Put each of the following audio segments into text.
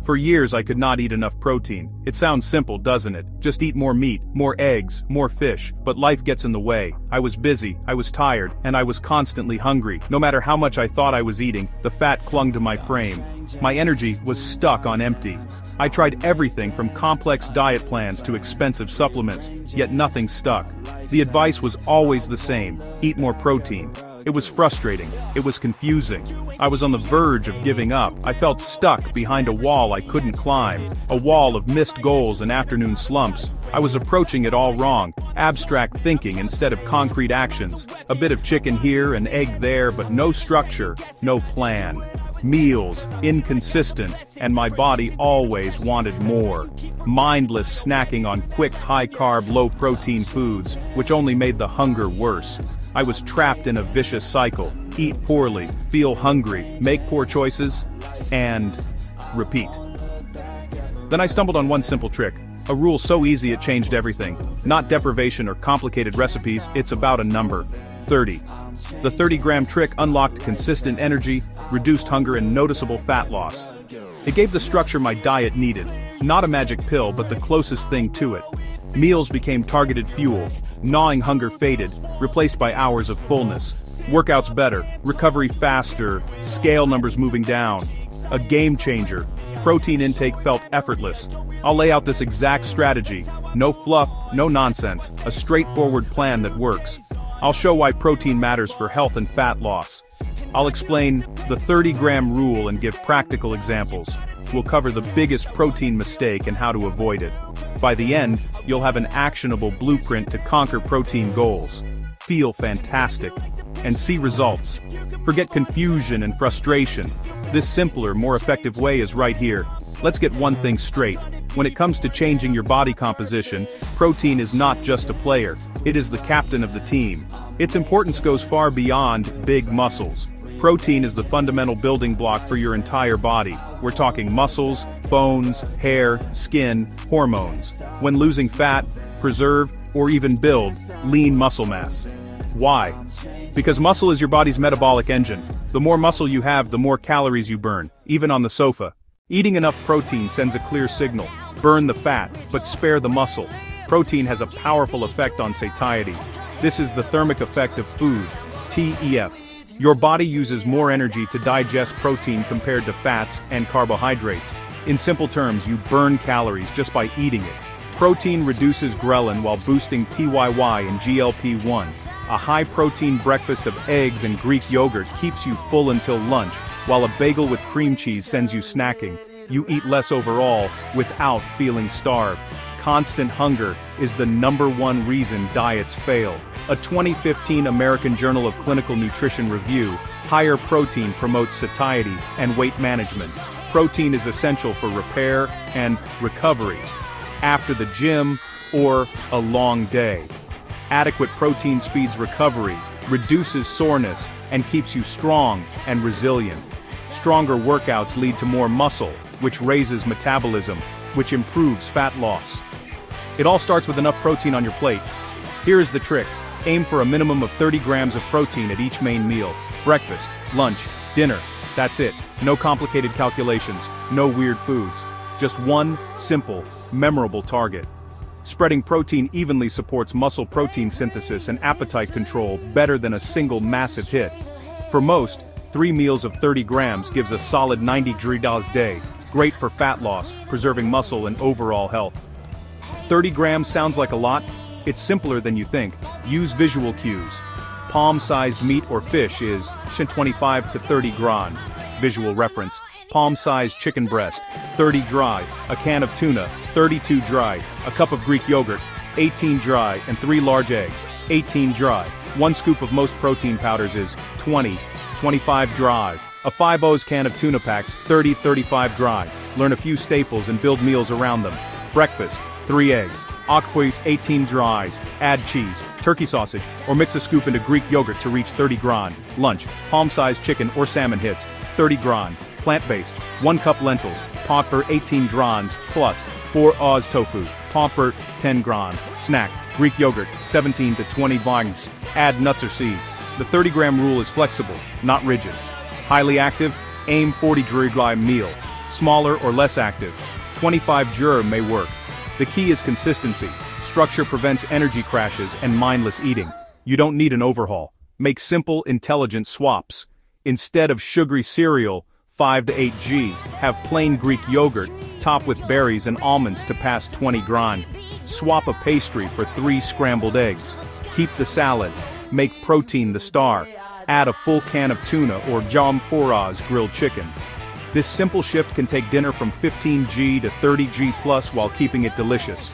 For years I could not eat enough protein. It sounds simple, doesn't it? Just eat more meat, more eggs, more fish. But life gets in the way. I was busy, I was tired, and I was constantly hungry. No matter how much I thought I was eating, the fat clung to my frame. My energy was stuck on empty. I tried everything from complex diet plans to expensive supplements, yet nothing stuck. The advice was always the same: eat more protein. It was frustrating, it was confusing. I was on the verge of giving up. I felt stuck behind a wall I couldn't climb, a wall of missed goals and afternoon slumps. I was approaching it all wrong, abstract thinking instead of concrete actions. A bit of chicken here, an egg there, but no structure, no plan. Meals, inconsistent, and my body always wanted more. Mindless snacking on quick, high-carb, low-protein foods, which only made the hunger worse. I was trapped in a vicious cycle: eat poorly, feel hungry, make poor choices, and repeat. Then I stumbled on one simple trick, a rule so easy it changed everything. Not deprivation or complicated recipes, it's about a number: 30. The 30-gram trick unlocked consistent energy, reduced hunger, and noticeable fat loss. It gave the structure my diet needed, not a magic pill but the closest thing to it. Meals became targeted fuel, gnawing hunger faded, replaced by hours of fullness. Workouts better, recovery faster, scale numbers moving down. A game changer. Protein intake felt effortless. I'll lay out this exact strategy. No fluff, no nonsense, a straightforward plan that works. I'll show why protein matters for health and fat loss. I'll explain the 30-gram rule and give practical examples. We'll cover the biggest protein mistake and how to avoid it. By the end, you'll have an actionable blueprint to conquer protein goals, feel fantastic, and see results. Forget confusion and frustration. This simpler, more effective way is right here. Let's get one thing straight. When it comes to changing your body composition, protein is not just a player, it is the captain of the team. Its importance goes far beyond big muscles. Protein is the fundamental building block for your entire body. We're talking muscles, bones, hair, skin, hormones. When losing fat, preserve, or even build lean muscle mass. Why? Because muscle is your body's metabolic engine. The more muscle you have, the more calories you burn, even on the sofa. Eating enough protein sends a clear signal: burn the fat, but spare the muscle. Protein has a powerful effect on satiety. This is the thermic effect of food, TEF. Your body uses more energy to digest protein compared to fats and carbohydrates. In simple terms, you burn calories just by eating it. Protein reduces ghrelin while boosting PYY and GLP-1. A high-protein breakfast of eggs and Greek yogurt keeps you full until lunch, while a bagel with cream cheese sends you snacking. You eat less overall, without feeling starved. Constant hunger is the #1 reason diets fail. A 2015 American Journal of Clinical Nutrition review: higher protein promotes satiety and weight management. Protein is essential for repair and recovery after the gym or a long day. Adequate protein speeds recovery, reduces soreness, and keeps you strong and resilient. Stronger workouts lead to more muscle, which raises metabolism, which improves fat loss. It all starts with enough protein on your plate. Here is the trick: aim for a minimum of 30 grams of protein at each main meal. Breakfast, lunch, dinner. That's it. No complicated calculations, no weird foods. Just one simple, memorable target. Spreading protein evenly supports muscle protein synthesis and appetite control better than a single massive hit. For most, 3 meals of 30 grams gives a solid 90 $90 day. Great for fat loss, preserving muscle and overall health. 30 grams sounds like a lot? It's simpler than you think. Use visual cues. Palm-sized meat or fish is 25 to 30 gram. Visual reference: palm-sized chicken breast, 30 dry, a can of tuna, 32 dry, a cup of Greek yogurt, 18 dry, and 3 large eggs, 18 dry. 1 scoop of most protein powders is 25 dry. A 5-oz can of tuna packs, 35 dry. Learn a few staples and build meals around them. Breakfast: 3 eggs. Octopus, 18 dries. Add cheese, turkey sausage, or mix a scoop into Greek yogurt to reach 30 gram. Lunch: palm-sized chicken or salmon hits, 30 gram. Plant-based: 1 cup lentils, popper 18 grams, plus 4 oz tofu, popper 10 gram. Snack: Greek yogurt, 17 to 20 grams. Add nuts or seeds. The 30-gram rule is flexible, not rigid. Highly active: aim 40 gram meal. smaller or less active. 25 𝐬𝐮 may work. The key is consistency. Structure prevents energy crashes and mindless eating. You don't need an overhaul. Make simple, intelligent swaps. Instead of sugary cereal, 5 to 8 g, have plain Greek yogurt, topped with berries and almonds to pass 20 ⁻. Swap a pastry for 3 scrambled eggs. Keep the salad. Make protein the star. Add a full can of tuna or 𝐬𝐮𝐬𝐫𝐷𝐲 grilled chicken. This simple shift can take dinner from 15 g to 30 g plus while keeping it delicious.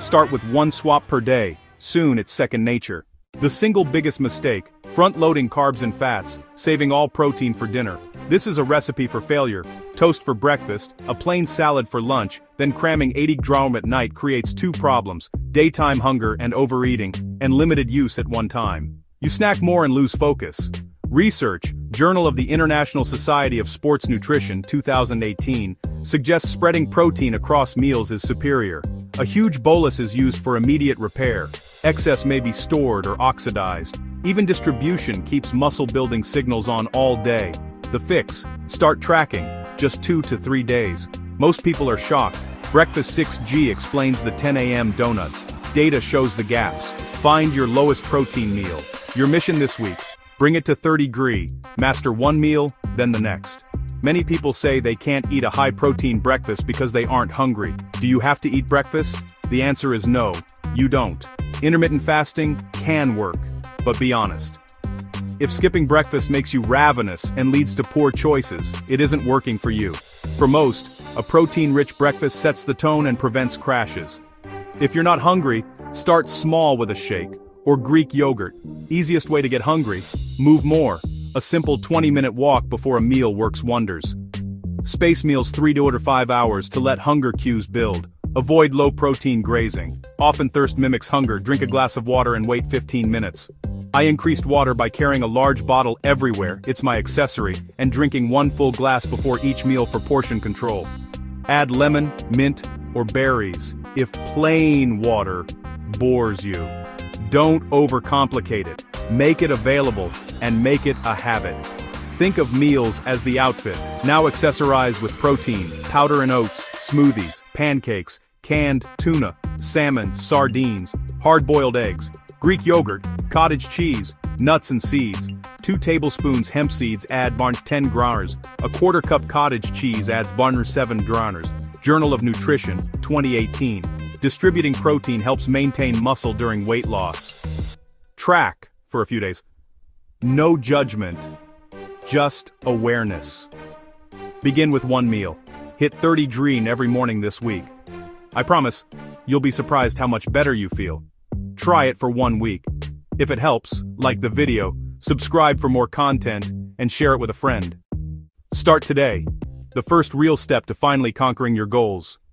Start with 1 swap per day. Soon it's second nature. The single biggest mistake: front-loading carbs and fats, saving all protein for dinner. This is a recipe for failure. Toast for breakfast, a plain salad for lunch, then cramming 80 𝐻 at night creates 2 problems: daytime hunger and overeating, and limited use at one time. You snack more and lose focus. Research, Journal of the International Society of Sports Nutrition 2018, suggests spreading protein across meals is superior. A huge bolus is used for immediate repair. Excess may be stored or oxidized. Even distribution keeps muscle-building signals on all day. The fix: start tracking, just 2 to 3 days. Most people are shocked. Breakfast 6 g explains the 10 a.m. donuts. Data shows the gaps. Find your lowest protein meal. Your mission this week: bring it to 30 ⁻. Master one meal, then the next. Many people say they can't eat a high-protein breakfast because they aren't hungry. Do you have to eat breakfast? The answer is no, you don't. Intermittent fasting can work, but be honest. If skipping breakfast makes you ravenous and leads to poor choices, it isn't working for you. For most, a protein-rich breakfast sets the tone and prevents crashes. If you're not hungry, start small with a shake or Greek yogurt. Easiest way to get hungry: move more. A simple 20-minute walk before a meal works wonders. Space meals 3 to 5 hours to let hunger cues build. Avoid low-protein grazing. Often thirst mimics hunger. Drink a glass of water and wait 15 minutes. I increased water by carrying a large bottle everywhere, it's my accessory, and drinking 1 full glass before each meal for portion control. Add lemon, mint, or berries if plain water bores you. Don't overcomplicate it. Make it available, and make it a habit. Think of meals as the outfit. Now accessorize with protein, powder and oats, smoothies, pancakes, canned tuna, salmon, sardines, hard-boiled eggs, Greek yogurt, cottage cheese, nuts and seeds. 2 tablespoons hemp seeds add 10 ⁻. A quarter cup cottage cheese adds 7 ⁻. Journal of Nutrition, 2018. Distributing protein helps maintain muscle during weight loss. Track for a few days. No judgment, just awareness. Begin with 1 meal. Hit 30 ⁻ every morning this week. I promise, you'll be surprised how much better you feel. Try it for 1 week. If it helps, like the video, subscribe for more content, and share it with a friend. Start today. The first real step to finally conquering your goals.